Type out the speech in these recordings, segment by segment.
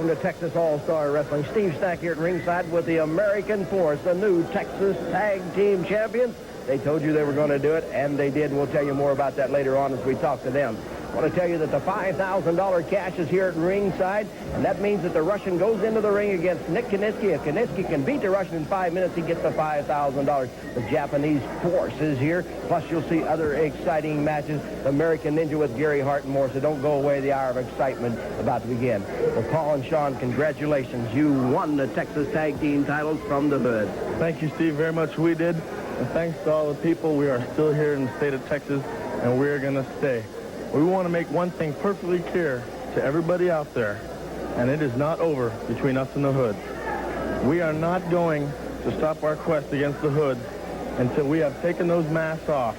welcome to Texas All-Star Wrestling. Steve Stack here at ringside with the American Force, the new Texas Tag Team Champions. They told you they were going to do it, and they did. We'll tell you more about that later on as we talk to them. I want to tell you that the $5,000 cash is here at ringside, and that means that the Russian goes into the ring against Nick Kiniski. If Kiniski can beat the Russian in 5 minutes, he gets the $5,000. The Japanese Force is here, plus you'll see other exciting matches. The American Ninja with Gary Hart and more, so don't go away. The hour of excitement about to begin. Well, Paul and Shawn, congratulations. You won the Texas Tag Team titles from the Hood. Thank you, Steve, very much. We did. And thanks to all the people. We are still here in the state of Texas, and we're going to stay. We want to make one thing perfectly clear to everybody out there, and it is not over between us and the Hood. We are not going to stop our quest against the Hood until we have taken those masks off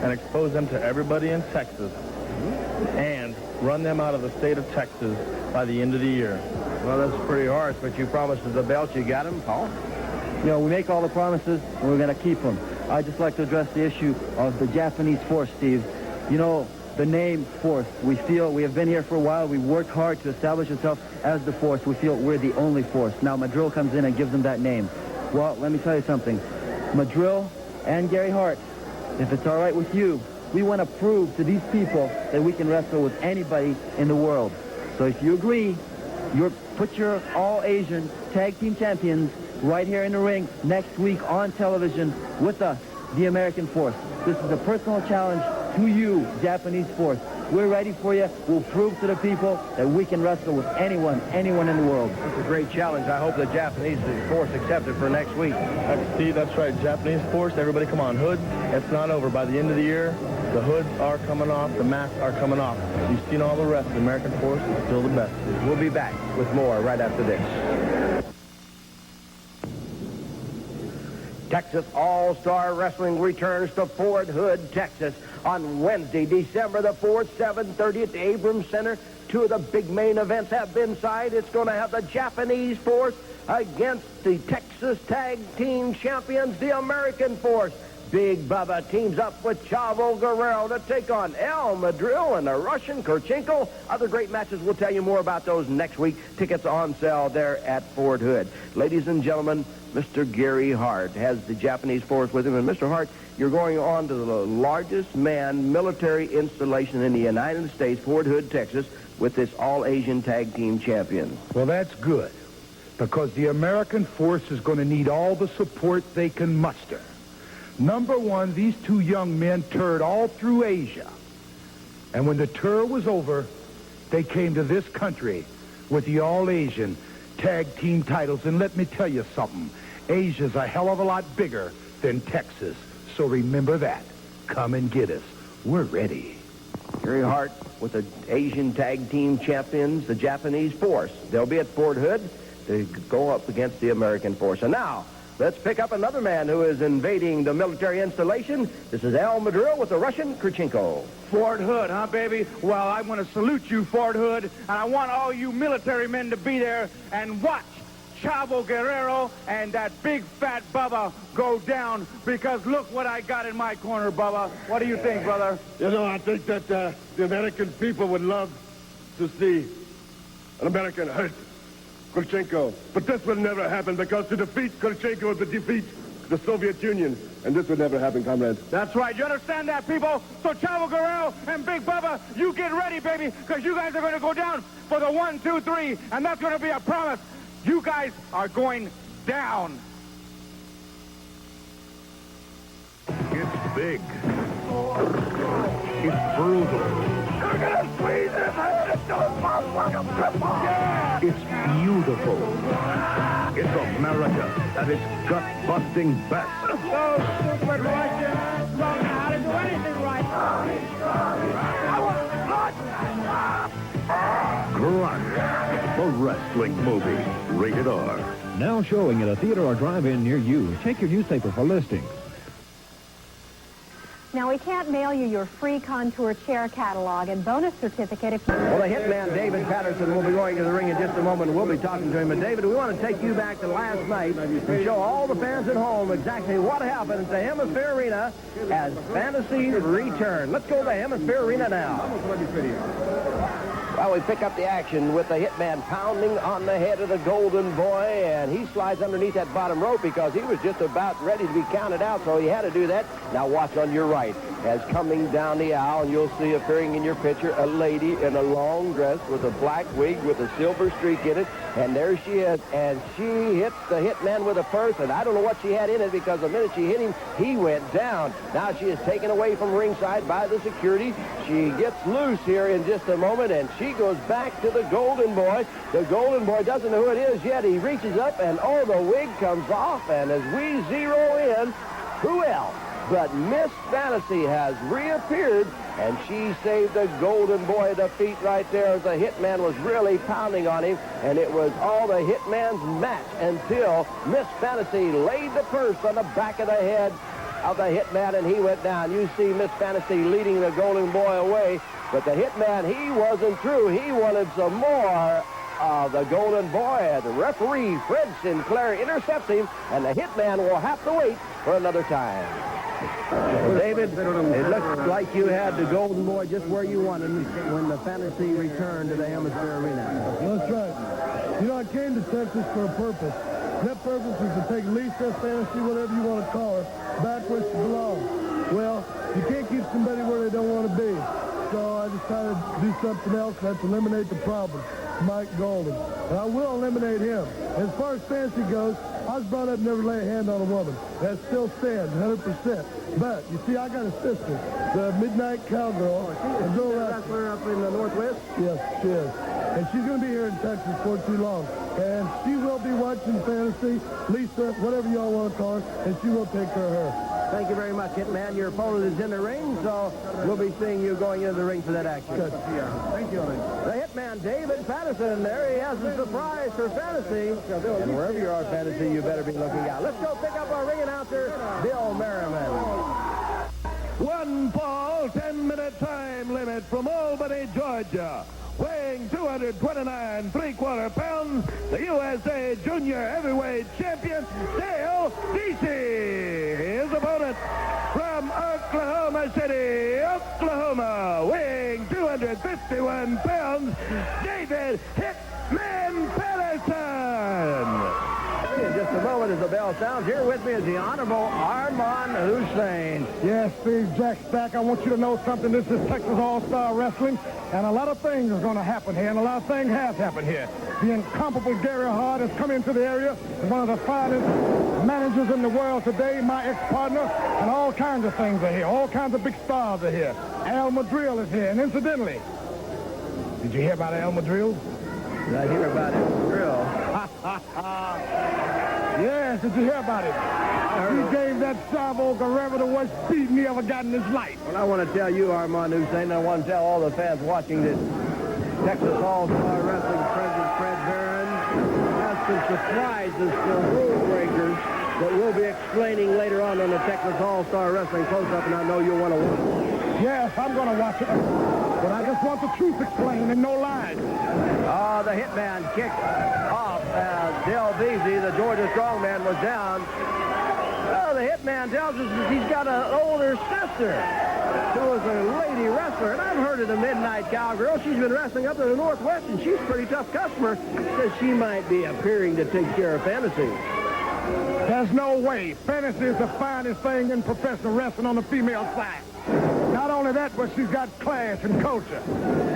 and exposed them to everybody in Texas and run them out of the state of Texas by the end of the year. Well, that's pretty harsh, but you promised us the belt. You got him, Paul? You know, we make all the promises, and we're going to keep them. I'd just like to address the issue of the Japanese Force, Steve. You know, the name Force, we feel we have been here for a while. We worked hard to establish ourselves as the Force. We feel we're the only Force. Now, Madril comes in and gives them that name. Well, let me tell you something. Madril and Gary Hart, if it's all right with you, we want to prove to these people that we can wrestle with anybody in the world. So if you agree, put your all-Asian tag team champions right here in the ring next week on television with us, the American Force. This is a personal challenge to you, Japanese Force. We're ready for you. We'll prove to the people that we can wrestle with anyone in the world. It's a great challenge. I hope the Japanese Force accepts it for next week. Steve, that's right. Japanese Force, everybody come on. Hood, it's not over. By the end of the year, the hoods are coming off, the masks are coming off. You've seen all the rest. The American Force is still the best. We'll be back with more right after this. Texas All-Star Wrestling returns to Fort Hood, Texas on Wednesday, December the 4th, 7:30 at the Abrams Center. Two of the big main events have been signed. It's going to have the Japanese Force against the Texas Tag Team Champions, the American Force. Big Bubba teams up with Chavo Guerrero to take on El Madril and the Russian Korchenko. Other great matches, we'll tell you more about those next week. Tickets on sale there at Fort Hood. Ladies and gentlemen, Mr. Gary Hart has the Japanese Force with him. And Mr. Hart, you're going on to the largest manned military installation in the United States, Fort Hood, Texas, with this all-Asian tag team champion. Well, that's good, because the American Force is going to need all the support they can muster. Number one, these two young men toured all through Asia. And when the tour was over, they came to this country with the all-Asian tag team titles. And let me tell you something. Asia's a hell of a lot bigger than Texas. So remember that. Come and get us. We're ready. Gary Hart with the Asian tag team champions, the Japanese Force. They'll be at Fort Hood to go up against the American Force. And now, let's pick up another man who is invading the military installation. This is El Madril with the Russian Korchenko. Fort Hood, huh, baby? Well, I want to salute you, Fort Hood, and I want all you military men to be there and watch Chavo Guerrero and that big fat Bubba go down, because look what I got in my corner, Bubba. What do you think, brother? You know, I think that the American people would love to see an American hurt Korchenko. But this will never happen, because to defeat Korchenko is to defeat the Soviet Union. And this will never happen, comrades. That's right. You understand that, people? So Chavo Guerrero and Big Bubba, you get ready, baby, because you guys are going to go down for the 1, 2, 3, and that's going to be a promise. You guys are going down. It's big. It's brutal. You're going to squeeze his head into a motherfucking cripple. Yeah! It's beautiful. It's America at its gut-busting best. Those stupid Russians don't know how to do anything right. I want blood! Grunt, the wrestling movie, rated R. Now showing at a theater or drive-in near you. Check your newspaper for listings. Now, we can't mail you your free contour chair catalog and bonus certificate if you... Well, the hitman, David Patterson, will be going to the ring in just a moment. We'll be talking to him. And, David, we want to take you back to last night and show all the fans at home exactly what happened at the Hemisfair Arena as Fantasy returned. Let's go to the Hemisfair Arena now. Well, we pick up the action with the Hitman pounding on the head of the Golden Boy, and he slides underneath that bottom rope because he was just about ready to be counted out, so he had to do that. Now watch on your right as coming down the aisle, and you'll see appearing in your picture a lady in a long dress with a black wig with a silver streak in it, and there she is, and she hits the Hitman with a purse, and I don't know what she had in it because the minute she hit him, he went down. Now she is taken away from ringside by the security. She gets loose here in just a moment, and she goes back to the Golden Boy. The Golden Boy doesn't know who it is yet. He reaches up, and oh, the wig comes off, and as we zero in, who else but Miss Fantasy has reappeared, and she saved the Golden Boy defeat right there as the Hitman was really pounding on him, and it was all the Hitman's match until Miss Fantasy laid the purse on the back of the head of the Hitman, and he went down. You see Miss Fantasy leading the Golden Boy away, but the Hitman, he wasn't through. He wanted some more of the Golden Boy. The referee, Fred Sinclair, intercepts him, and the Hitman will have to wait for another time. David, it looks like you had the Golden Boy just where you wanted him when the Fantasy returned to the Hemisfair Arena. That's right. You know, I came to Texas for a purpose. That purpose is to take Lisa, Fantasy, whatever you want to call her, back where she belongs. Well, you can't keep somebody where they don't want to be. So I decided to do something else, and that's eliminate the problem. Mike Golden. And I will eliminate him. As far as Fantasy goes, I was brought up never lay a hand on a woman. That still stands, 100%. But, you see, I got a sister, the Midnight Cowgirl. She's a wrestler up in the Northwest? Yes, she is. And she's going to be here in Texas for too long. And she will be watching Fantasy, Lisa, whatever y'all want to call her, and she will take care of her. Thank you very much, Hitman. Your opponent is in the ring, so we'll be seeing you going into the ring for that action. Good. Thank you. The Hitman, David Patterson. There he has a surprise for Fantasy. And wherever you are, Fantasy, you better be looking out. Let's go pick up our ring announcer, Bill Merriman. One fall, 10-minute time limit from Albany, Georgia. Weighing 229 3/4 pounds, the USA Junior Heavyweight Champion, Dale Veasey. His opponent from Oklahoma City, Oklahoma, weighing 251 pounds, David Hitman Patterson. In just a moment as the bell sounds, here with me is the Honorable Armand Hussein. Yes, Steve, Jack Stack, I want you to know something. This is Texas All-Star Wrestling, and a lot of things are going to happen here, and a lot of things have happened here. The incomparable Gary Hart has come into the area as one of the finest managers in the world today, my ex-partner, and all kinds of things are here. All kinds of big stars are here. Al Madril is here, and incidentally, did you hear about Al Madril? Did I hear about Al Madril? Yes, did you hear about it? He gave that Chavo Guerrero the worst beating he ever got in his life. Well, I want to tell you, Armand Hussein, I want to tell all the fans watching this Texas All-Star Wrestling President Fred Barron has some surprises for rule breakers that we'll be explaining later on the Texas All-Star Wrestling Close-Up, and I know you'll want to watch it. Yes, I'm going to watch it. But I just want the truth explained and no lies. The Hitman kicked off as Del Veasey, the Georgia strongman, was down. The Hitman tells us that he's got an older sister who is a lady wrestler. And I've heard of the Midnight Cowgirl. She's been wrestling up in the Northwest, and she's a pretty tough customer. Says she might be appearing to take care of Fantasy. There's no way. Fantasy is the finest thing in professional wrestling on the female side. Not only that, but she's got class and culture.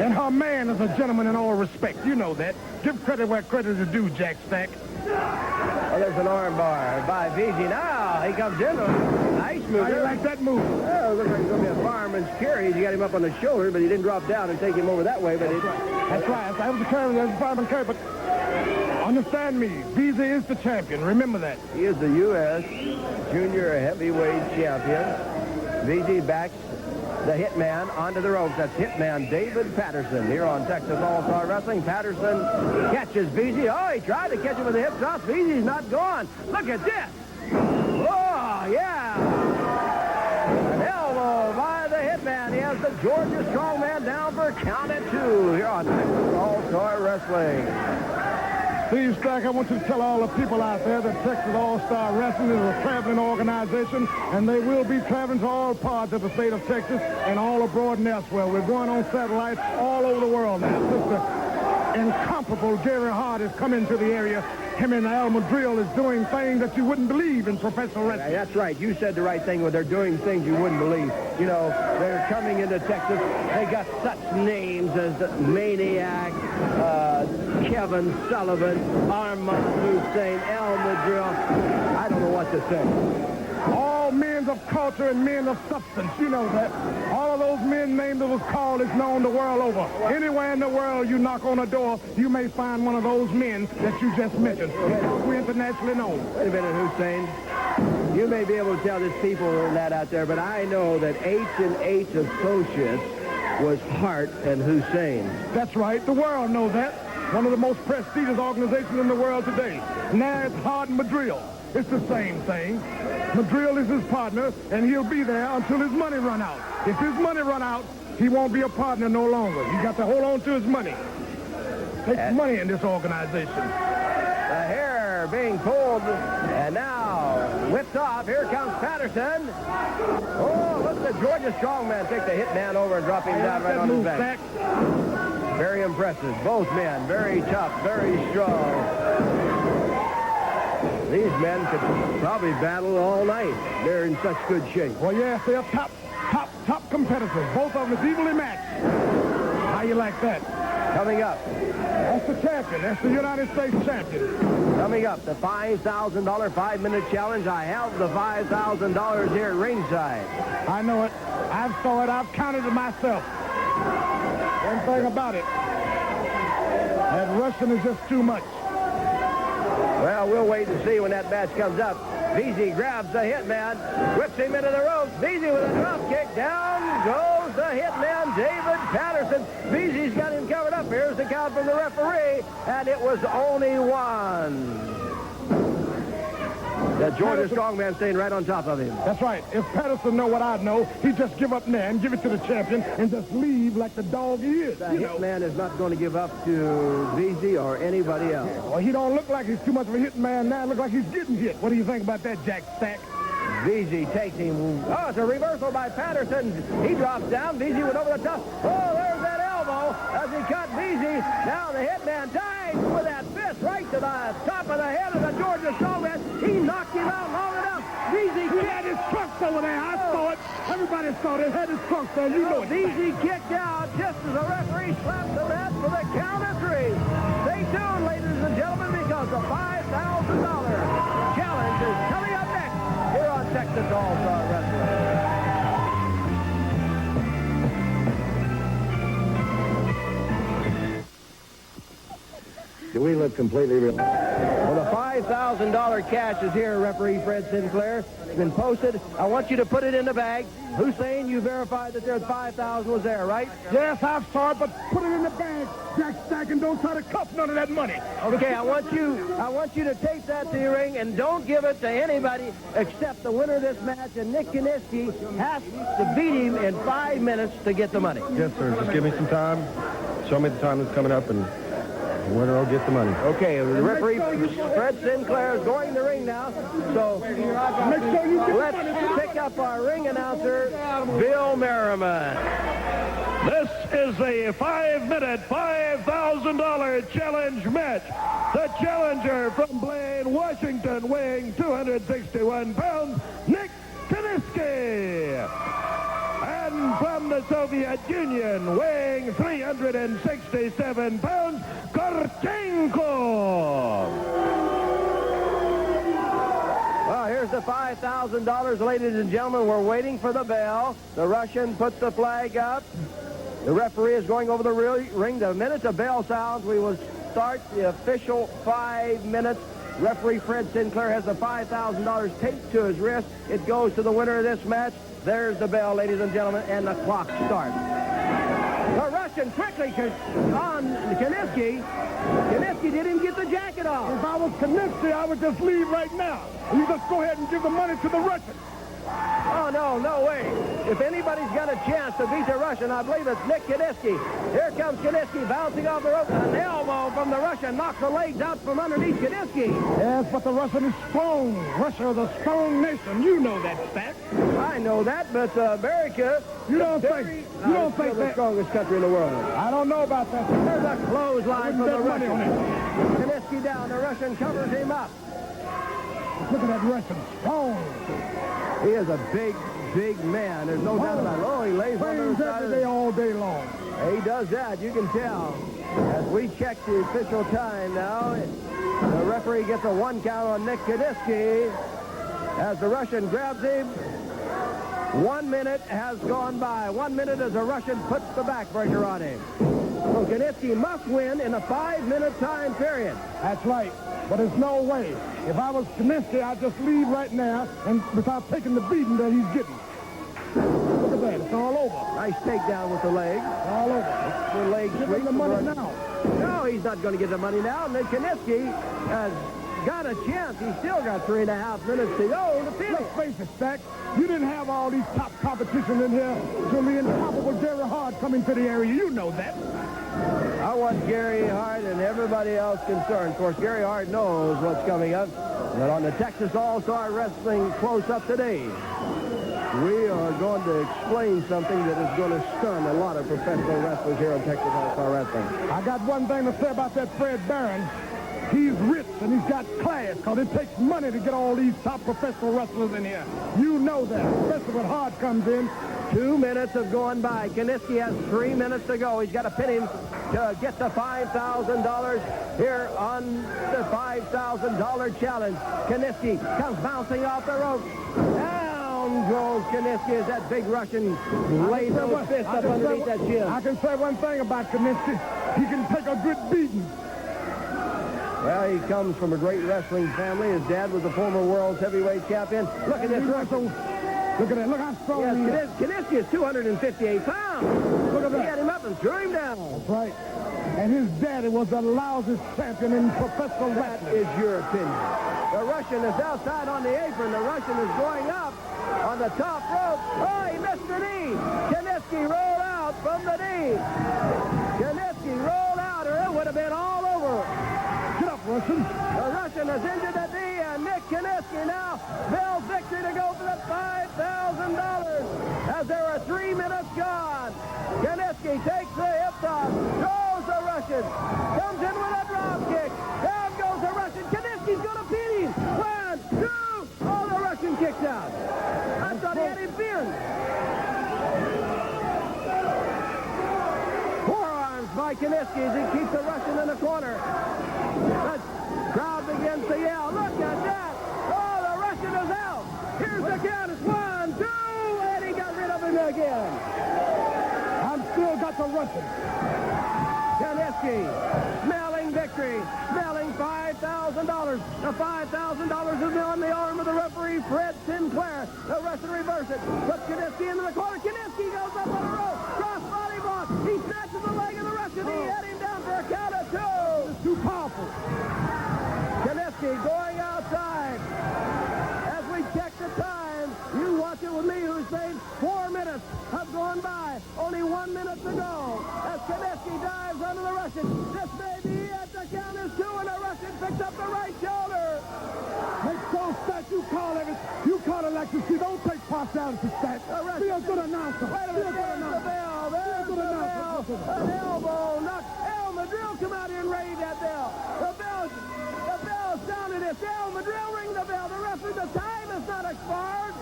And her man is a gentleman in all respect. You know that. Give credit where credit is due, Jack Stack. Well, there's an armbar by Veasey. Now he comes in. Nice move. How do you like that move? Well, it looks like it's going to be a fireman's carry. He got him up on the shoulder, but he didn't drop down and take him over that way. But That's right. That was the carry. That was the fireman's carry. But understand me. Veasey is the champion. Remember that. He is the U.S. Junior Heavyweight Champion. Veasey backs the Hitman onto the ropes. That's Hitman David Patterson here on Texas All-Star Wrestling. Patterson catches Veasey. Oh, he tried to catch him with the hip toss. Veasey's not gone. Look at this. Oh, yeah. An elbow by the Hitman. He has the Georgia strongman down for count at 2 here on Texas All-Star Wrestling. Steve Stack, I want you to tell all the people out there that Texas All-Star Wrestling is a traveling organization, and they will be traveling to all parts of the state of Texas and all abroad and elsewhere. We're going on satellites all over the world now. Sister, incomparable Gary Hart is coming to the area. Him and Al Madril is doing things that you wouldn't believe in professional wrestling. Yeah, that's right. You said the right thing when they're doing things you wouldn't believe. You know, they're coming into Texas. They got such names as the Maniac, Kevin Sullivan, Armand Hussein, Al Madril. I don't know what to say. All men of culture and men of substance, you know that. All of those men named that was called is known the world over. Anywhere in the world you knock on a door, you may find one of those men that you just mentioned. We're internationally known. Wait a minute, Hussein. You may be able to tell these people that out there, but I know that H&H Associates was Hart and Hussein. That's right. The world knows that. One of the most prestigious organizations in the world today. Now it's Hart and Madril. It's the same thing. Madril is his partner, and he'll be there until his money run out. If his money run out, he won't be a partner no longer. You got to hold on to his money. Take money in this organization. The hair being pulled, and now whipped off. Here comes Patterson. Oh, look at the Georgia strongman take the hit man over and drop him down right on his back. Very impressive. Both men, very tough, very strong. These men could probably battle all night. They're in such good shape. Well, yes, they're top competitors. Both of them is evenly matched. How you like that? Coming up. That's the champion. That's the United States champion. Coming up, the $5,000 5-minute challenge. I have the $5,000 here at ringside. I know it. I've saw it. I've counted it myself. One thing about it, that Russian is just too much. Well, we'll wait and see when that match comes up. Veasey grabs the hitman, whips him into the ropes. Veasey with a drop kick. Down goes the hitman, David Patterson. Veasey's got him covered up. Here's the count from the referee, and it was only one. That Georgia strongman staying right on top of him. That's right. If Patterson know what I know, he'd just give up now and give it to the champion and just leave like the dog he is. That hitman is not going to give up to Veasey or anybody else. Well, he don't look like he's too much of a hitting man now. Look like he's getting hit. What do you think about that, Jack Stack? Veasey takes him. Oh, it's a reversal by Patterson. He drops down. Veasey went over the top. Oh, there's that elbow as he cut Veasey. Now the hitman dives with that fist right to the top of the head of the Georgia strongman. He knocked him out long enough. Veasey had his trunks over there. I saw it. Everybody saw it. Had his trunks there. You know it. Veasey kicked out just as the referee slapped the mat for the count of 3. Stay tuned, ladies and gentlemen, because the $5,000 challenge is coming up next here on Texas All-Star Wrestling. Do we look completely real? Well, the $5,000 cash is here, referee Fred Sinclair. It's been posted. I want you to put it in the bag. Hussein, you verified that there's $5,000 was there, right? Yes, I saw it, but put it in the bag. Jack Stack, and don't try to cuff none of that money. Okay, I want you to tape that to your ring and don't give it to anybody except the winner of this match, and Nick Kiniski has to beat him in 5 minutes to get the money. Yes, sir. Just give me some time. Show me the time that's coming up, and the winner will get the money. Okay, the referee Fred Sinclair is going to the ring now. So let's pick up our ring announcer, Bill Merriman. This is a 5-minute, $5,000 challenge match. The challenger from Blaine, Washington, weighing 261 pounds, Nick Kiniski. And from the Soviet Union, weighing 367 pounds, Korchenko. Well, here's the $5,000, ladies and gentlemen. We're waiting for the bell. The Russian puts the flag up. The referee is going over the ring. The minute the bell sounds, we will start the official 5 minutes. Referee Fred Sinclair has the $5,000 taped to his wrist. It goes to the winner of this match. There's the bell, ladies and gentlemen, and the clock starts. The Russian quickly on Kiniski. Kiniski didn't get the jacket off. If I was Kiniski, I would just leave right now. You just go ahead and give the money to the Russian. Oh, no way. If anybody's got a chance to beat the Russian, I believe it's Nick Kiniski. Here comes Kiniski bouncing off the rope. An elbow from the Russian knocks the legs out from underneath Kiniski. Yes, but the Russian is strong. Russia is a strong nation. You know that, Stack. I know that, but America... You don't think the that... strongest country in the world. I don't know about that. There's a clothesline from the money Russian. on it. Kiniski down. The Russian covers him up. Look at that Russian. Strong. He is a big man. There's no doubt about it. Oh, he lays on the side every day, all day long. He does that. You can tell. As we check the official time now, the referee gets a 1 count on Nick Kiniski. As the Russian grabs him, 1 minute has gone by. 1 minute as the Russian puts the backbreaker on him. So Kiniski must win in a 5-minute time period. That's right. But there's no way. If I was Kiniski, I'd just leave right now and without taking the beating that he's getting. Look at that. It's all over. Nice takedown with the leg. All over. The leg Give sweep. him the money now. No, he's not going to get the money now. And then Kiniski has got a chance. He's still got 3.5 minutes to go to finish. Let's face it, Stack. You didn't have all these top competition in here until the incomparable Gary Hart coming to the area. You know that. I want Gary Hart and everybody else concerned. Of course, Gary Hart knows what's coming up. But on the Texas All-Star Wrestling close-up today, we are going to explain something that is going to stun a lot of professional wrestlers here on Texas All-Star Wrestling. I got one thing to say about that Fred Barron. He's rich and he's got class because it takes money to get all these top professional wrestlers in here. You know that, especially when Hart comes in. 2 minutes have gone by. Kiniski has 3 minutes to go. He's got to pin him to get the $5,000 here on the $5,000 challenge. Kiniski comes bouncing off the rope. Down goes Kiniski as that big Russian lays those fists up underneath that chin. I can say one thing about Kiniski. He can take a good beating. Well, he comes from a great wrestling family. His dad was a former world's heavyweight champion. Look at this Russian. Look at that. Look how strong he is. Kiniski is 258 pounds. Look at that. He had him up and threw him down. That's right. And his daddy was the loudest champion in professional That wrestling. is your opinion. The Russian is outside on the apron. The Russian is going up on the top rope. Oh, he missed the knee. Kiniski rolled out from the knee. Kiniski rolled out, or it would have been all over. Get up, Russian. The Russian has injured the knee, and Nick Kiniski now builds victory to go for the $5,000 as there are 3 minutes gone. Kiniski takes the hip toss, throws the Russian, comes in with a drop kick. Down goes the Russian. Kiniski's going to beat him. 1, 2. Oh, the Russian kicks out. I thought he had him pinned. Forearms by Kiniski as he keeps the Russian in the corner. The crowd begins to yell. Look at that. Oh, the Russian is out. Here's the count. It's 1, 2, and he got rid of him again. I've still got the Russian. Kiniski smelling victory, smelling $5,000. The $5,000 is on the arm of the referee, Fred Sinclair. The Russian reverses it. Puts Kiniski into the corner. Kiniski goes up on the rope. Cross body block. He snatches the leg of the Russian. He had him down for a count of 2. It's too powerful. Kiniski going outside. As we check the time, you watch it with me, Hussein. 4 minutes have gone by. Only 1 minute to go. As Kiniski dives under the Russian. This may be it. The count is 2, and the Russian picks up the right shoulder. Make so Stack, you call it like you see. Don't take partiality, Stack. Be a good announcer. Wait a minute. There's the bell. There's the bell. An elbow knock. Madril come out here and raise that bell. The bell sounded. It's Madril ring the bell. The referee, the time is not expired.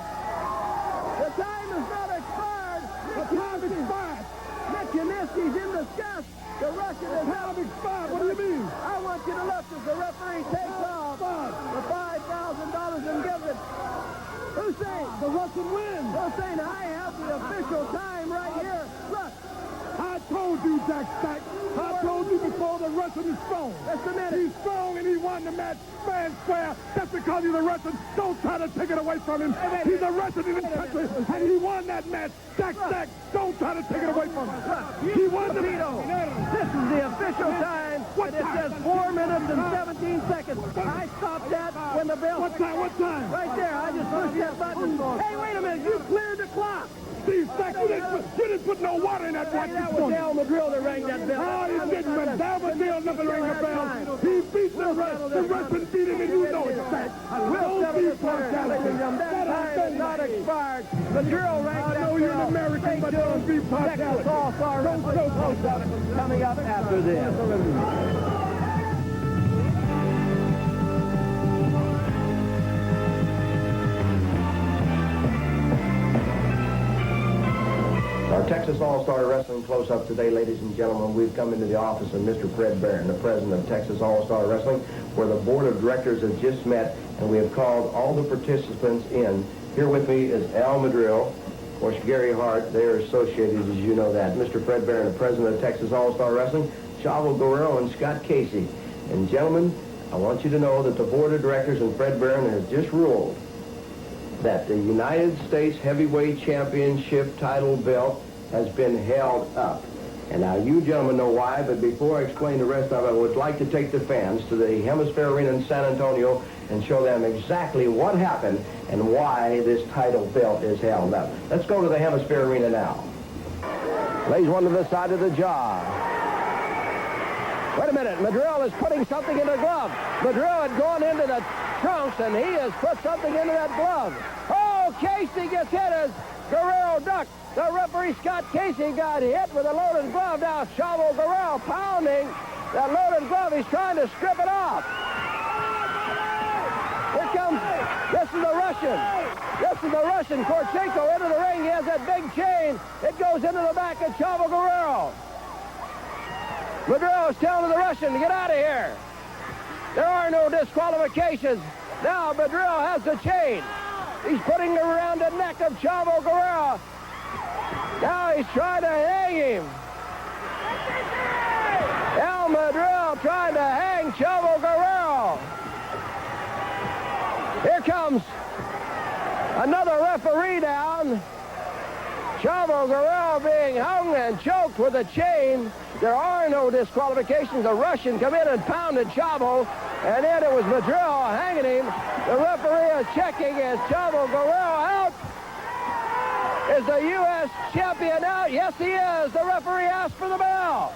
The time is not expired. The time is expired. Nick Kiniski's in disgust. The Russian is time expired. What do you mean? I want you to look as the referee takes off the $5,000 and gives it. Hussein. The Russian wins. Hussein, I have the official time right here. Look. I told you, Jack Stack. I told you before the Russian is strong. Just a minute. He's strong and he won the match fair and square. That's because he's a Russian. Don't try to take it away from him. He's a Russian in this country, and he won that match. Jack Stack, don't try to take it away from him. He won the match. This is the official time. And it says 4 minutes and 17 seconds. I stopped that when the bell... What time? Right there. I just pushed that button. Hey, wait a minute. You cleared the clock. Steve fact, you didn't put no water in that watch this That was morning. Al Madril that rang that bell. No, he didn't, but David never rang the bell. He beat the rest. The Russian beat him, and you know it's fact. We'll settle this later. That time is not expired. Madril rang that bell. I know you're an American, but don't be partiality. Texas All-Star Wrestling close-up coming up after this. Our Texas All-Star Wrestling close-up today, ladies and gentlemen. We've come into the office of Mr. Fred Barron, the president of Texas All-Star Wrestling, where the board of directors has just met, and we have called all the participants in. Here with me is Al Madril, of course, Gary Hart. They are associated, as you know that. Mr. Fred Barron, the president of Texas All-Star Wrestling, Chavo Guerrero, and Scott Casey. And gentlemen, I want you to know that the board of directors and Fred Barron has just ruled that the United States Heavyweight Championship title belt has been held up. And now you gentlemen know why, but before I explain the rest of it, I would like to take the fans to the Hemisfair Arena in San Antonio and show them exactly what happened and why this title belt is held up. Let's go to the Hemisfair Arena now. Lays one to the side of the jaw. Wait a minute, Madril is putting something in the glove. Madril had gone into the trunks, and he has put something into that glove. Oh, Casey gets hit as Guerrero ducked. The referee, Scott Casey, got hit with a loaded glove. Now Chavo Guerrero pounding that loaded glove. He's trying to strip it off. Here comes, this is the Russian. This is the Russian, Korchenko, into the ring. He has that big chain. It goes into the back of Chavo Guerrero. Madril is telling the Russian to get out of here. There are no disqualifications. Now Madril has the chain. He's putting it around the neck of Chavo Guerrero. Now he's trying to hang him. Al Madril trying to hang Chavo Guerrero. Here comes another referee down. Chavo Guerrero being hung and choked with a chain. There are no disqualifications. The Russian come in and pounded Chavo, and then it was Madril hanging him. The referee is checking. Is Chavo Guerrero out? Is the U.S. champion out? Yes, he is. The referee asked for the bell.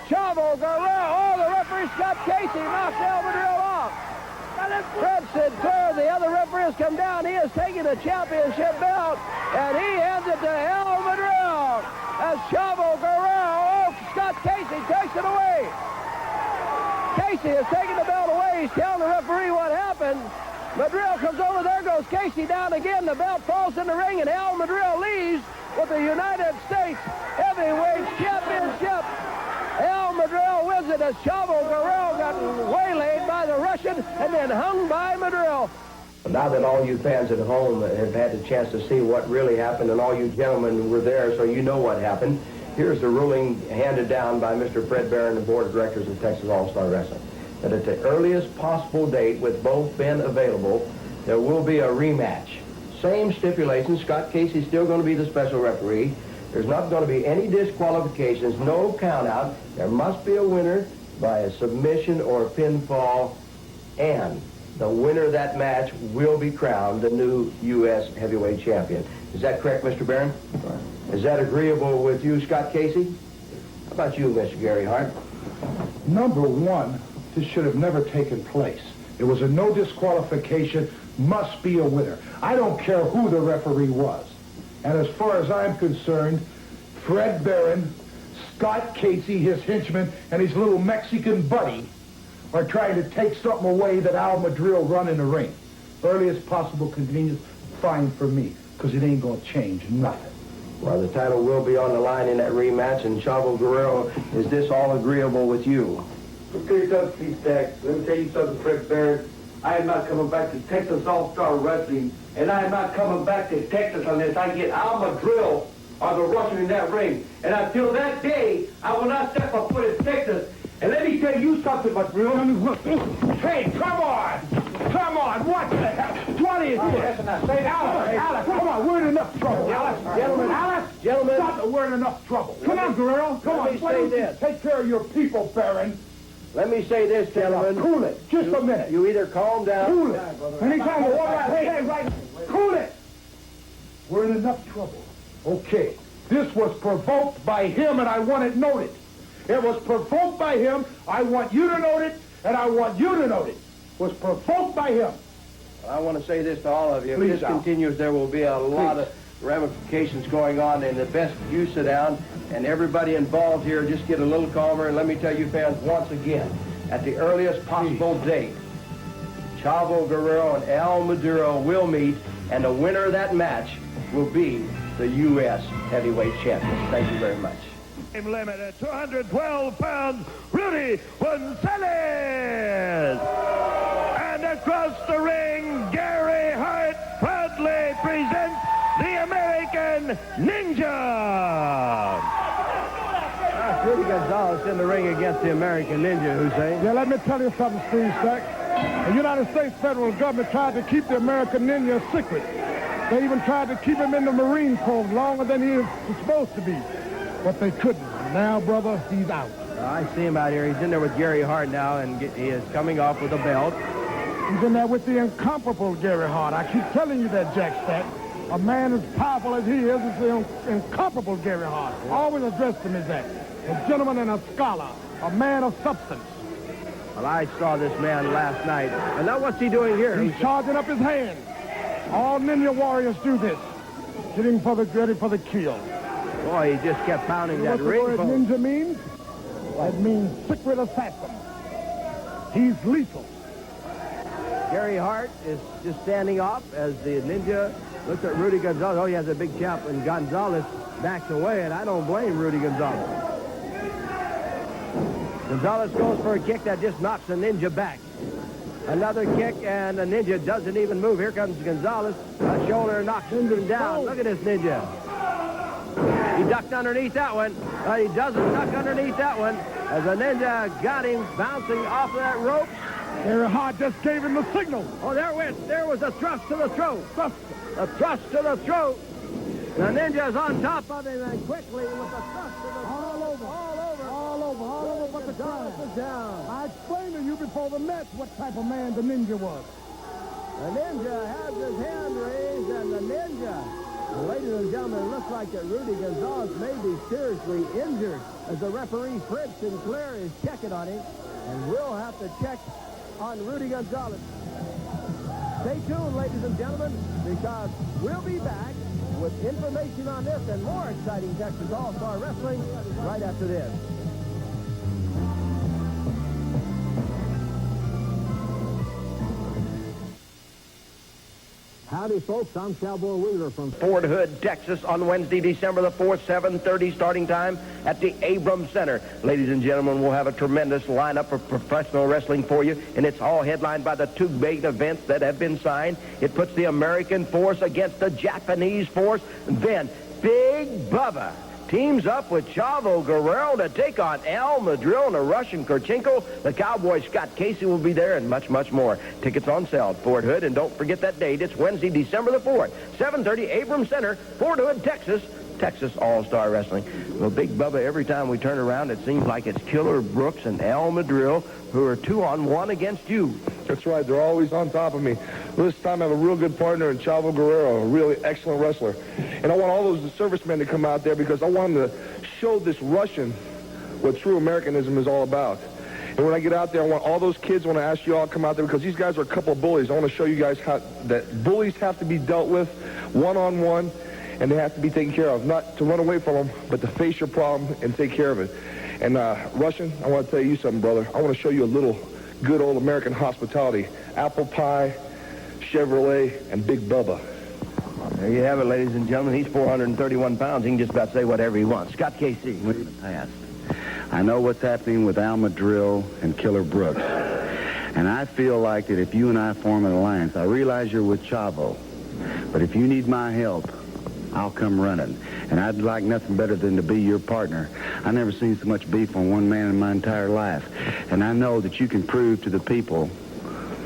Chavo Guerrero. Oh, the referee, Scott Casey, knocked Al Madril off. Fred Sinclair, the other referee, has come down. He is taking the championship belt, and he hands it to Al Madril as Chavo Guerrero. Oh, Scott Casey takes it away. Casey is taking the belt away. He's telling the referee what happened. Madril comes over. There goes Casey down again. The belt falls in the ring, and Al Madril leaves with the United States Heavyweight Championship. Al Madril wins it as Chavo Guerrero got waylaid by the Russian and then hung by Madril. Now that all you fans at home have had a chance to see what really happened, and all you gentlemen were there, so you know what happened, here's the ruling handed down by Mr. Fred Barron, the board of directors of Texas All-Star Wrestling, that at the earliest possible date, with both men available, there will be a rematch. Same stipulations. Scott Casey's still going to be the special referee. There's not going to be any disqualifications, no count-out. There must be a winner by a submission or a pinfall, and the winner of that match will be crowned the new U.S. heavyweight champion. Is that correct, Mr. Barron? Right. Is that agreeable with you, Scott Casey? How about you, Mr. Gary Hart? Number one, this should have never taken place. It was a no disqualification, must be a winner. I don't care who the referee was. And as far as I'm concerned, Fred Barron, Scott Casey, his henchman, and his little Mexican buddy are trying to take something away that Al Madril run in the ring. Earliest possible convenience, fine for me, because it ain't going to change nothing. Well, the title will be on the line in that rematch, and Chavo Guerrero, is this all agreeable with you? Let me tell you something, Steve Stack. Let me tell you something, Fred Barron. I am not coming back to Texas All-Star Wrestling, and I am not coming back to Texas unless I get Al Madril or the Russian in that ring. And until that day, I will not step a foot in Texas. And let me tell you something, Madril. Hey, come on! Come on! What the hell? What is this? Alice, come on, we're in enough trouble. Gentlemen, stop, we're in enough trouble. Come on, Guerrero, come on. Let me say this. Take care of your people, Barron. Let me say this, gentlemen. Cool it, just a minute. You either calm down. Cool it. Anytime you want to say right, cool it. We're in enough trouble. Okay. This was provoked by him, and I want it noted. It was provoked by him. I want you to note it, and I want you to note it. It was provoked by him. I want to say this to all of you. Please, if this continues, there will be a lot of ramifications going on, and the best you sit down and everybody involved here just get a little calmer. And let me tell you, fans, once again, at the earliest possible date, Chavo Guerrero and El Madril will meet, and the winner of that match will be the U.S. heavyweight champion. Thank you very much. Limit at 212 pounds, Rudy Gonzales. And across the ring, Gary Hart proudly presents the American Ninja. That's Rudy Gonzales in the ring against the American Ninja, Hussein. Yeah, let me tell you something, Steve Stack. The United States federal government tried to keep the American Ninja a secret. They even tried to keep him in the Marine Corps longer than he was supposed to be. But they couldn't. Now, brother, he's out. I see him out here. He's in there with Gary Hart now, and he is coming off with a belt. He's in there with the incomparable Gary Hart. I keep telling you that, Jack Stack. A man as powerful as he is the incomparable Gary Hart. I always addressed him as that. A gentleman and a scholar. A man of substance. Well, I saw this man last night. And now what's he doing here? He's charging up his hand. All ninja warriors do this. Getting ready for the kill. Boy, he just kept pounding that ring. What the word ninja means? It means secret assassin. He's lethal. Gary Hart is just standing off as the Ninja looks at Rudy Gonzales. Oh, he has a big chap, and Gonzales backs away, and I don't blame Rudy Gonzales. Gonzales goes for a kick that just knocks the Ninja back. Another kick, and the Ninja doesn't even move. Here comes Gonzales. A shoulder knocks him down. Look at this Ninja. He ducked underneath that one. He doesn't duck underneath that one. As the Ninja got him bouncing off of that rope. Gary Hart just gave him the signal. Oh, there was a thrust to the throat. A thrust to the throat. The Ninja's on top of him, and quickly with a thrust to the throat. All over but the crowd. Down. I explained to you before the match what type of man the Ninja was. The Ninja has his hand raised, and the Ninja. Ladies and gentlemen, it looks like that Rudy Gonzales may be seriously injured as the referee, Fred Sinclair, is checking on him, and we'll have to check on Rudy Gonzales. Stay tuned, ladies and gentlemen, because we'll be back with information on this and more exciting Texas All-Star Wrestling right after this. Howdy, folks. I'm Cowboy Wheeler from Fort Hood, Texas, on Wednesday, December the 4th, 7:30 starting time at the Abrams Center. Ladies and gentlemen, we'll have a tremendous lineup of professional wrestling for you, and it's all headlined by the two big events that have been signed. It puts the American force against the Japanese force. Then, Big Bubba teams up with Chavo Guerrero to take on El Madril and the Russian Korchenko. The Cowboy Scott Casey will be there, and much, much more. Tickets on sale at Fort Hood, and don't forget that date. It's Wednesday, December the 4th, 7:30, Abrams Center, Fort Hood, Texas. Texas All-Star Wrestling. Well, Big Bubba, every time we turn around, it seems like it's Killer Brooks and El Madril who are 2-on-1 against you. That's right. They're always on top of me. Well, this time I have a real good partner in Chavo Guerrero, a really excellent wrestler. And I want all those servicemen to come out there because I want them to show this Russian what true Americanism is all about. And when I get out there, I want all those kids, I want to ask you all to come out there because these guys are a couple of bullies. I want to show you guys how that bullies have to be dealt with one-on-one, and they have to be taken care of. Not to run away from them, but to face your problem and take care of it. And Russian, I want to tell you something, brother. I want to show you a little good old American hospitality. Apple pie, Chevrolet, and Big Bubba. There you have it, ladies and gentlemen. He's 431 pounds. He can just about say whatever he wants. Scott Casey. I know what's happening with Al Madril and Killer Brooks. And I feel like that if you and I form an alliance, I realize you're with Chavo, but if you need my help, I'll come running. And I'd like nothing better than to be your partner. I've never seen so much beef on one man in my entire life. And I know that you can prove to the people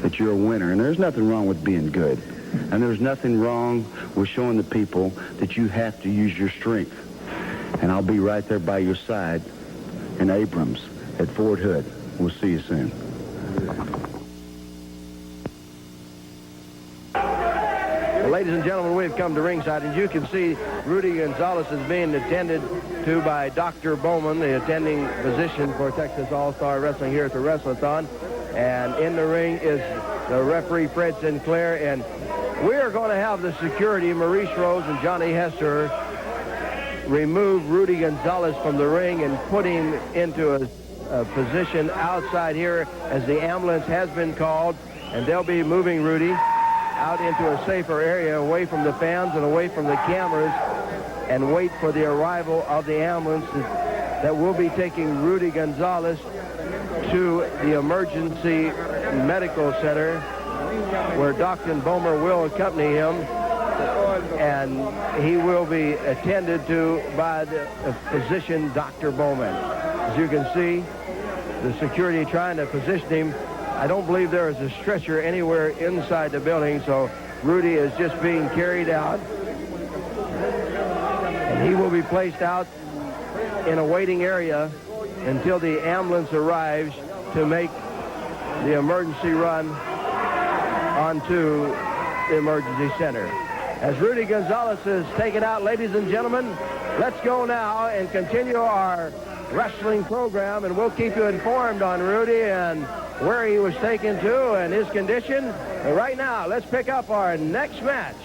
that you're a winner. And there's nothing wrong with being good. And there's nothing wrong with showing the people that you have to use your strength. And I'll be right there by your side in Abrams at Fort Hood. We'll see you soon. ladies and gentlemen, we've come to ringside, and you can see Rudy Gonzales is being attended to by Dr. Bowman, the attending physician for Texas All-Star Wrestling here at the Wrestle-a-thon. And in the ring is the referee, Fred Sinclair, and we are going to have the security, Maurice Rose and Johnny Hester, remove Rudy Gonzales from the ring and put him into a position outside here as the ambulance has been called, and they'll be moving Rudy out into a safer area away from the fans and away from the cameras and wait for the arrival of the ambulance that will be taking Rudy Gonzales to the emergency medical center where Dr. Bomer will accompany him, and he will be attended to by the physician, Dr. Bowman. As you can see, the security trying to position him. I don't believe there is a stretcher anywhere inside the building, so Rudy is just being carried out. And he will be placed out in a waiting area until the ambulance arrives to make the emergency run onto the emergency center. As Rudy Gonzales is taken out, ladies and gentlemen, let's go now and continue our wrestling program, and we'll keep you informed on Rudy and where he was taken to and his condition. But right now, let's pick up our next match.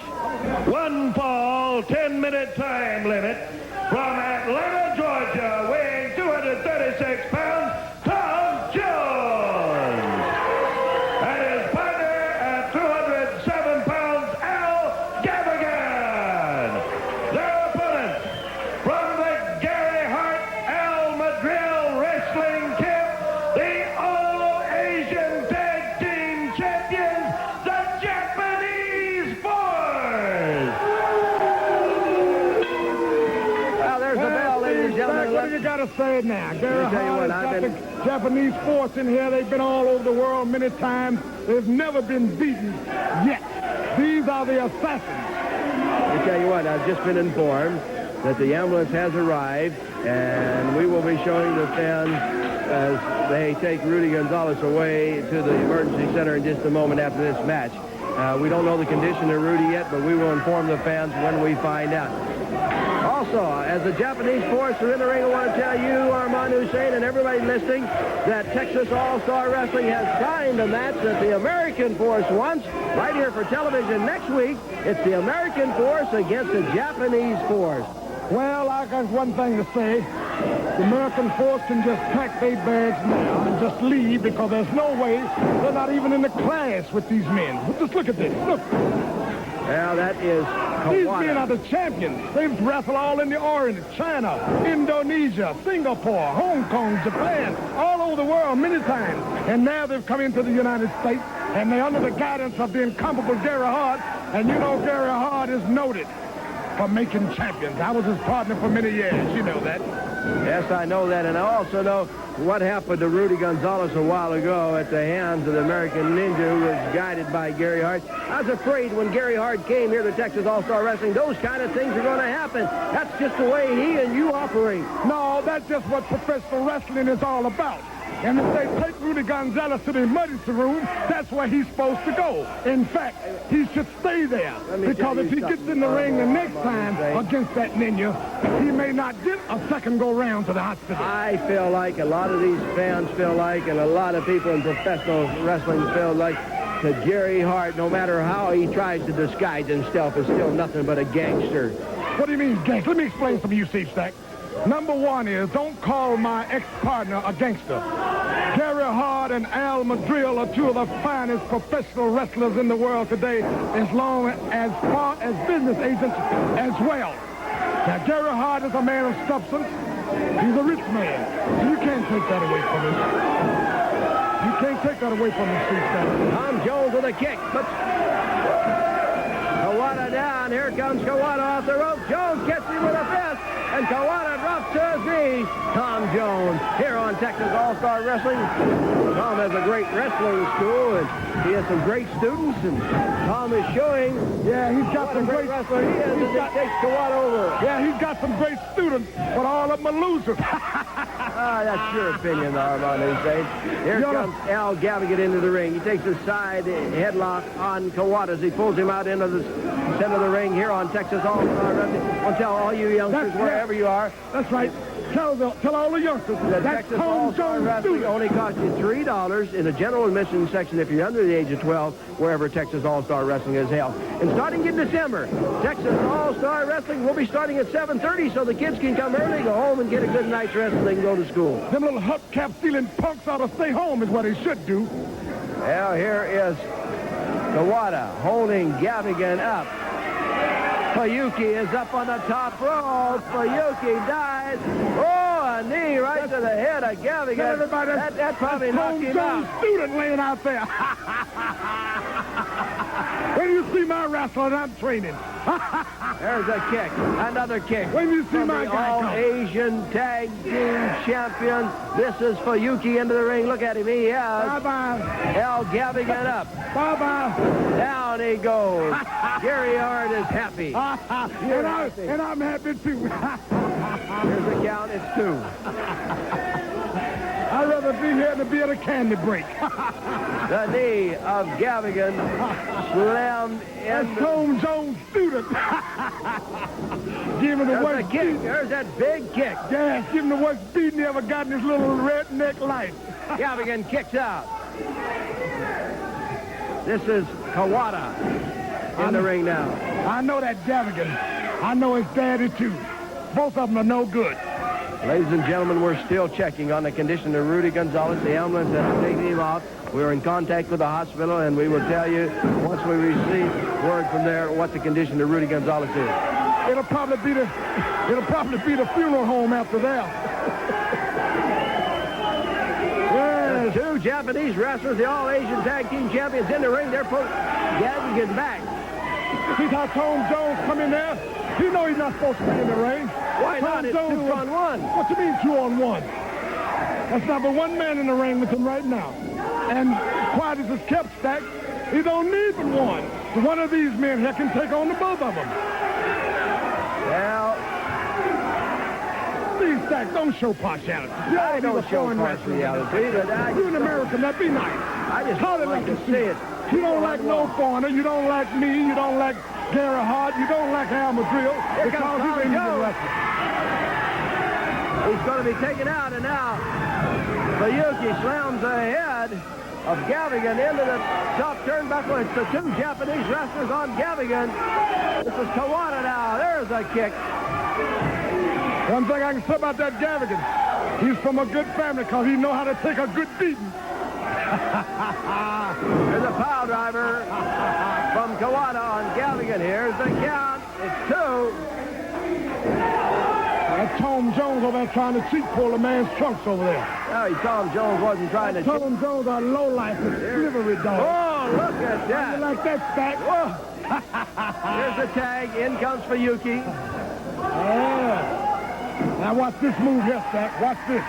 One fall, 10-minute time limit from Atlanta, Georgia, weighing 236 pounds, Tom Jones. And his partner at 207 pounds, Al Gavigan. Their opponents from the Gary Hart Al Madril Wrestling Camp, the All-Asian Tag Team Champions, the Japanese Force. Well, there's the bell, ladies and gentlemen. What do you got to say now? Gary I'll tell you Hart what, has I've got the Japanese Force in here. They've been all over the world many times. They've never been beaten yet. These are the assassins. I'll tell you what, I've just been informed that the ambulance has arrived, and we will be showing the fans as they take Rudy Gonzales away to the emergency center in just a moment after this match. We don't know the condition of Rudy yet, but we will inform the fans when we find out. Also, as the Japanese Force are in the ring, I want to tell you, Armand Hussein, and everybody listening, that Texas All-Star Wrestling has signed a match that the American Force wants right here for television next week. It's the American Force against the Japanese Force. Well, I got one thing to say. The American Force can just pack their bags now and just leave, because there's no way they're not even in the class with these men. Just look at this. Look. Well, that is Kawada. These men are the champions. They've wrestled all in the Orient, China, Indonesia, Singapore, Hong Kong, Japan, all over the world many times. And now they've come into the United States, and they're under the guidance of the incomparable Gary Hart. And you know Gary Hart is noted for making champions. I was his partner for many years. You know that. Yes, I know that, and I also know what happened to Rudy Gonzales a while ago at the hands of the American Ninja, who was guided by Gary Hart. I was afraid when Gary Hart came here to Texas All-Star Wrestling, those kind of things are going to happen. That's just the way he and you operate. No, that's just what professional wrestling is all about. And if they take Rudy Gonzales to the emergency room, that's where he's supposed to go. In fact, he should stay there. Because if he gets in the ring the next time against that ninja, he may not get a second go-round to the hospital. I feel like a lot of these fans feel like, and a lot of people in professional wrestling feel like, that Gary Hart, no matter how he tries to disguise himself, is still nothing but a gangster. What do you mean, gangster? Let me explain some of you, Steve Stack. Number one is, don't call my ex-partner a gangster. Gary Hart and Al Madril are two of the finest professional wrestlers in the world today, as far as business agents as well. Now, Gary Hart is a man of substance. He's a rich man. You can't take that away from him. You can't take that away from him, Steve Stack. Tom Jones with a kick. Puts Kawada down. Here comes Kawada off the rope. Jones gets him with a fist. And Kawada drops to his knees. Tom Jones here on Texas All-Star Wrestling. Tom has a great wrestling school, and he has some great students, and Tom is showing he's got some great wrestler he is, and takes Kawada over. Yeah, he's got some great students, but all of them are losers. That's your opinion, Armand Hussein. Here comes Al Gavigan into the ring. He takes a side headlock on Kawada as he pulls him out into the center of the ring here on Texas All-Star Wrestling. I'll tell all you youngsters, wherever you are. That's right. Tell all the youngsters. The Texas All-Star Wrestling only costs you $3 in the general admission section if you're under the age of 12, wherever Texas All-Star Wrestling is held. And starting in December, Texas All-Star Wrestling will be starting at 7:30, so the kids can come early, go home, and get a good night's rest, and they can go to school. Them little hubcap stealing punks ought to stay home is what they should do. Well, here is Kawada holding Gavigan up. Fuyuki is up on the top rope. Fuyuki dies. Oh, a knee right to the head of Gavigan. That probably knocked him out. Student laying out there. When you see my wrestling, I'm training. There's a kick. Another kick. When you see my guy All-Asian Tag Team Champion. This is Fuyuki into the ring. Look at him. He has Al Gavigan up. Bye-bye. Down he goes. Gary Hart is happy. And I'm happy, too. Here's the count. It's 2. I'd rather be here than be at a candy break. The knee of Gavigan slammed in. That's Tom Jones' student. Give him the worst kick. There's that big kick. Yeah, give him the worst beating he ever got in his little redneck life. Gavigan kicks out. This is Kawada in the ring now. I know that Gavigan. I know his daddy, too. Both of them are no good. Ladies and gentlemen, we're still checking on the condition of Rudy Gonzales. The ambulance has taken him off. We're in contact with the hospital, and we will tell you once we receive word from there what the condition of Rudy Gonzales is. It'll probably be the funeral home after that. Yes. The 2 Japanese wrestlers, the All-Asian Tag Team Champions, in the ring. They're pulling Gavigan back. See how Tom Jones come in there? You know he's not supposed to be in the ring. Why not? It's 2-on-1. What you mean 2-on-1? That's not but one man in the ring with him right now. And quiet as it's kept, Stack, he don't need but one. So one of these men here can take on the both of them. Well, please, Stack, don't show partiality. I don't show partiality, but you're an American. That'd be nice. I just don't like to see it. You don't like no foreigner. You don't like me. You don't like Gary Hart. You don't like Al Madril. Here comes Tommy Jones. He's going to be taken out, and now Fuyuki slams the head of Gavigan into the top turnbuckle. It's the 2 Japanese wrestlers on Gavigan. This is Kawada now. There's a kick. One thing I can say about that Gavigan, he's from a good family because he knows how to take a good beating. There's a pile driver from Kawada on Gavigan. Here's the count. It's 2. That's Tom Jones over there trying to cheat pull a man's trunks over there. No, Tom Jones wasn't trying to cheat. Tom Jones, a lowlife and slivery dog. Oh, look at that. You like that, Stack? Here's the tag. In comes Fuyuki. Yeah. Now watch this move here, Stack. Watch this.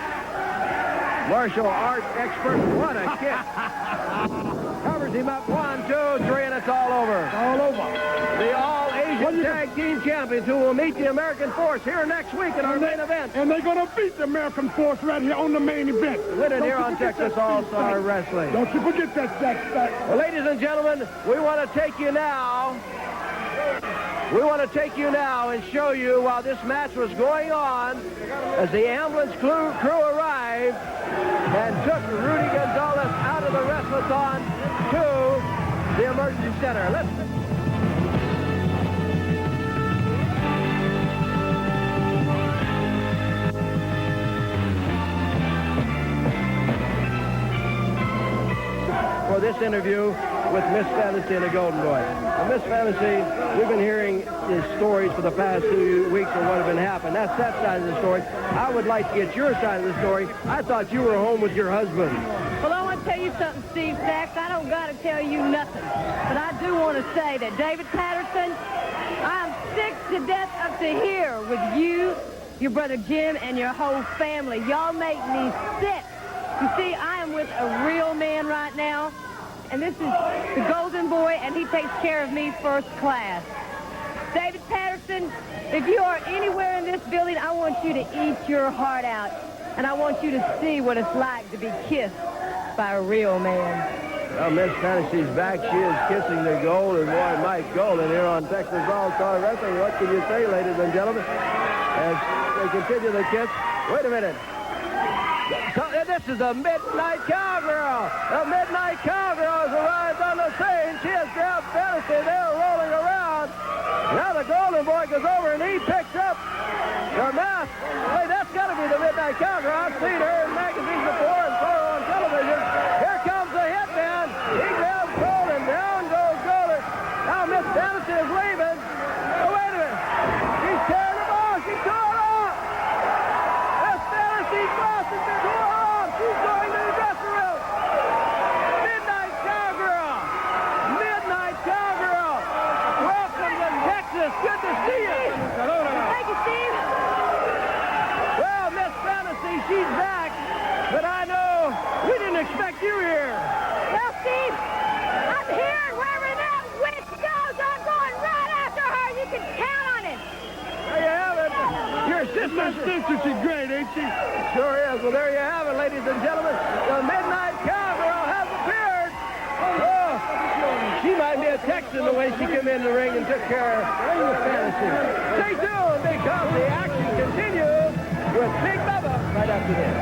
Martial arts expert. What a kick. Covers him up. 1, 2, 3, and it's all over. All over. The All-Asian Tag Team Champions who will meet the American Force here next week in our main event. And they're going to beat the American Force right here on the main event. With it here on Texas All-Star Wrestling. Don't you forget that, Stack. Well, ladies and gentlemen, we want to take you now. We want to take you now and show you while this match was going on as the ambulance crew arrived and took Rudy Gonzales out of the wrestlathon to the emergency center. Let's... For this interview with Miss Fantasy and the Golden Boy. Well, Miss Fantasy, we've been hearing these stories for the past 2 weeks of what have been happening. That's that side of the story. I would like to get your side of the story. I thought you were home with your husband. Well, I want to tell you something, Steve Sachs. I don't got to tell you nothing. But I do want to say that David Patterson, I'm sick to death up to here with you, your brother Jim, and your whole family. Y'all make me sick. You see, I am with a real man right now, and this is the Golden Boy, and he takes care of me first class. David Patterson, if you are anywhere in this building, I want you to eat your heart out. and I want you to see what it's like to be kissed by a real man. Well, Miss Fantasy's back. She is kissing the Golden Boy, Mike Golden, here on Texas All-Star Wrestling. What can you say, ladies and gentlemen? As they continue the kiss. Wait a minute. So, this is the Midnight Cowgirl. The Midnight Cowgirl has arrived on the scene. She has grabbed Fantasy. They're rolling around. Now the Golden Boy goes over and he picks up the mask. Wait, that's got to be the Midnight Cowgirl. I've seen her in magazines before and saw her on television. Here comes the hitman. He grabs Golden. Down goes Golden. Now Miss Fantasy is leaving. Oh, wait a minute. She's tearing them off. She's torn off. Miss Fantasy's boss has been torn off. She's going to the dressing room. Midnight Cowgirl. Midnight Cowgirl. Welcome to Texas. Good to see you. Thank you, Steve. Well, Miss Fantasy, she's back. But I know we didn't expect you here. Well, Steve, I'm here, and wherever that witch goes, I'm going right after her. You can count on it. There you have it. Your sister, she's great, ain't she? Sure is. Well, there you have it, ladies and gentlemen. The Midnight Cowgirl has appeared. Oh, she might be a Texan the way she came in the ring and took care of Fantasy. Stay tuned because the action continues with Big Bubba right after this.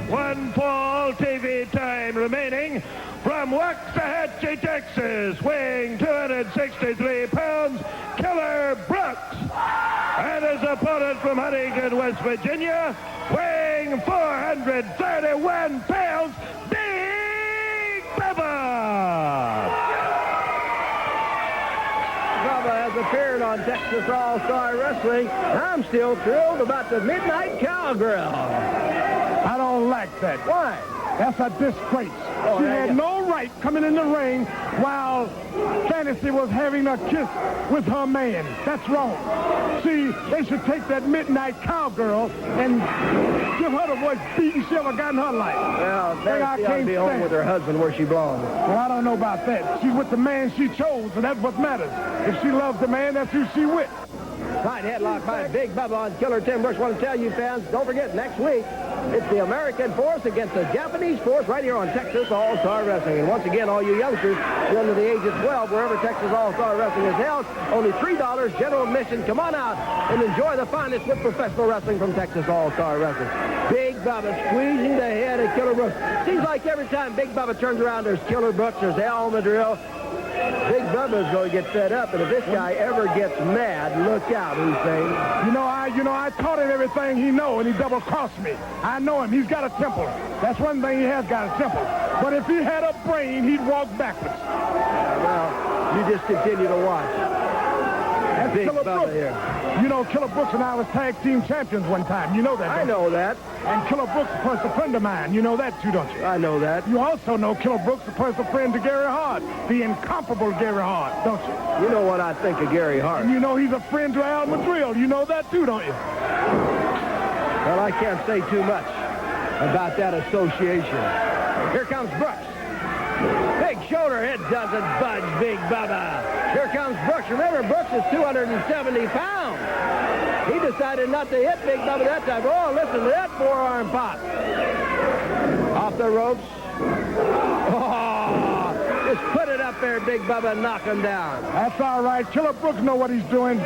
One fall TV time remaining from Waxahachie, Texas, weighing 263 pounds, Killer Brooks. And his opponent from Huntington, West Virginia, weighing 431 pounds, Big Bubba. Bubba has appeared on Texas All-Star Wrestling. I'm still thrilled about the Midnight Cowgirl. I don't like that. Why? That's a disgrace. Oh, she yeah, had no right coming in the ring while Fantasy was having a kiss with her man. That's wrong. See, they should take that Midnight Cowgirl and give her the worst beating she ever got in her life. Well, Fantasy ought to be home with her husband where she belongs. Well, I don't know about that. She's with the man she chose, and that's what matters. If she loves the man, that's who she with. Right headlock by Big Bubba on Killer Tim Brooks. Want to tell you fans, don't forget, next week, it's the American force against the Japanese force right here on Texas All-Star Wrestling. And once again, all you youngsters, you're under the age of 12, wherever Texas All-Star Wrestling is held, only $3 general admission. Come on out and enjoy the finest with professional wrestling from Texas All-Star Wrestling. Big Bubba squeezing the head of Killer Brooks. Seems like every time Big Bubba turns around, there's Killer Brooks, there's Al Madril. Big Bubba's going to get fed up, and if this guy ever gets mad, look out, Hussein. You know, I taught him everything he know, and he double-crossed me. I know him. He's got a temper. That's one thing he has got, a temper. But if he had a brain, he'd walk backwards. Well, you just continue to watch. That's Big Killer Bubba Brooks. here. You know, Killer Brooks and I was tag team champions one time. You know that, I know that. And Killer Brooks is a personal friend of mine. You know that, too, don't you? I know that. You also know Killer Brooks is a personal friend to Gary Hart, the incomparable Gary Hart, don't you? You know what I think of Gary Hart. And you know he's a friend to Al Madril. You know that, too, don't you? Well, I can't say too much about that association. Here comes Brooks. Big shoulder, it doesn't budge, Big Bubba. Here comes Brooks. Remember, Brooks is 270 pounds. He decided not to hit Big Bubba that time. Oh, listen to that forearm pop. Off the ropes. Oh, just put it up there, Big Bubba, and knock him down. That's all right. Killer Brooks know what he's doing.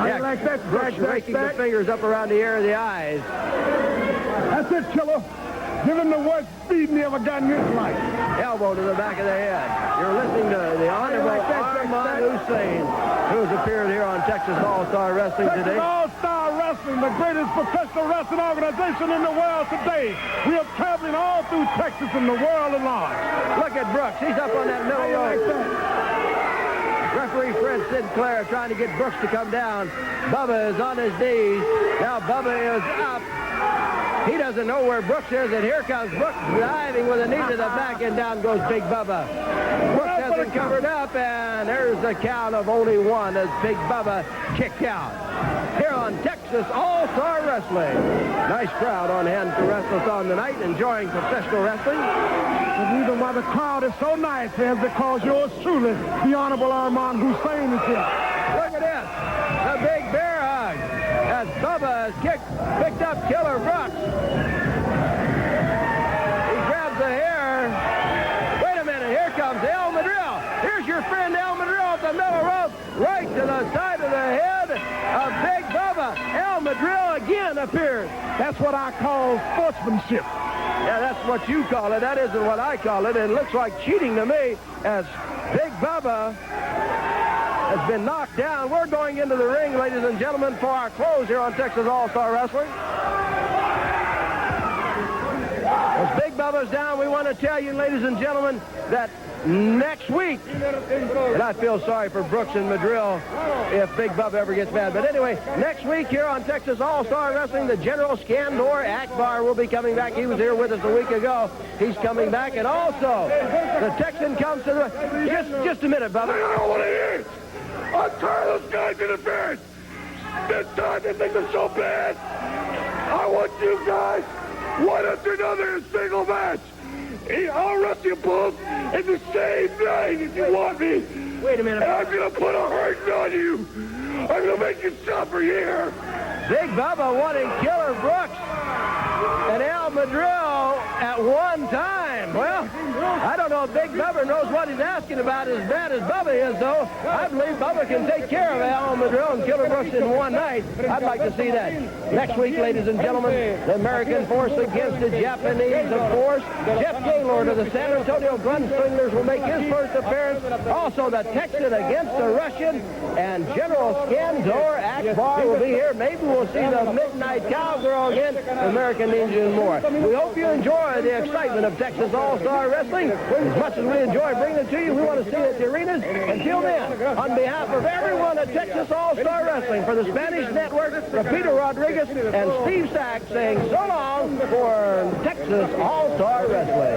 Yeah, like that, Brooks raking the fingers up around the area of the eyes. That's it, Killer. Give him the worst beating he ever got in his life. Elbow to the back of the head. You're listening to the Honorable Armand Hussein, who's appeared here on Texas All-Star Wrestling Texas today. All-Star Wrestling, the greatest professional wrestling organization in the world today. We are traveling all through Texas and the world at large. Look at Brooks. He's up on that middle rope. Referee Fred Sinclair trying to get Brooks to come down. Bubba is on his knees. Now Bubba is up. He doesn't know where Brooks is, and here comes Brooks diving with a knee to the back, and down goes Big Bubba. Brooks has it covered up, and there's the count of only one as Big Bubba kicked out. Here on Texas Texas All-Star Wrestling. Nice crowd on hand to WrestleThon tonight, enjoying professional wrestling. The reason why the crowd is so nice is because yours truly, the Honorable Armand Hussein, is here. Look at this. The big bear hug as Bubba has picked up Killer Brooks. He grabs the hair. Wait a minute. Here comes El Madril. Here's your friend El Madril at the middle rope, right to the side of the head of Big Bubba. El Madril again appears. That's what I call sportsmanship. Yeah, that's what you call it. That isn't what I call it. And it looks like cheating to me as Big Bubba has been knocked down. We're going into the ring, ladies and gentlemen, for our close here on Texas All-Star Wrestling. As Big Bubba's down, we want to tell you, ladies and gentlemen, that next week, and I feel sorry for Brooks and Madril if Big Bubba ever gets mad. But anyway, next week here on Texas All-Star Wrestling, the General Skandor Akbar will be coming back. He was here with us a week ago. He's coming back. And also, the Texan comes to the... Just a minute, Bubba. I don't know what it is. I'm tired of those guys interfering. This time they think they're so bad. I want you guys, one after another, in a single match. I'll wrestle you both in the same night if you want me. Wait a minute. And I'm going to put a hurting on you. I'm going to make you suffer here. Big Bubba wanting Killer Brooks and El Madril at one time. Well, I don't know if Big Bubba knows what he's asking about as bad as Bubba is, though. I believe Bubba can take care of El Madril and Killer Brooks in one night. I'd like to see that. Next week, ladies and gentlemen, the American force against the Japanese, of course. Jeff Gaylord of the San Antonio Gunslingers will make his first appearance. Also, the Texan against the Russian, and General Skandor Akbar will be here. Maybe we'll see the Midnight Cowgirl again, American Ninja, and more. We hope you enjoy the excitement of Texas All-Star Wrestling. As much as we enjoy bringing it to you, we want to see it at the arenas. Until then, on behalf of everyone at Texas All-Star Wrestling, for the Spanish Network, Peter Rodriguez and Steve Sachs saying so long for Texas All-Star Wrestling.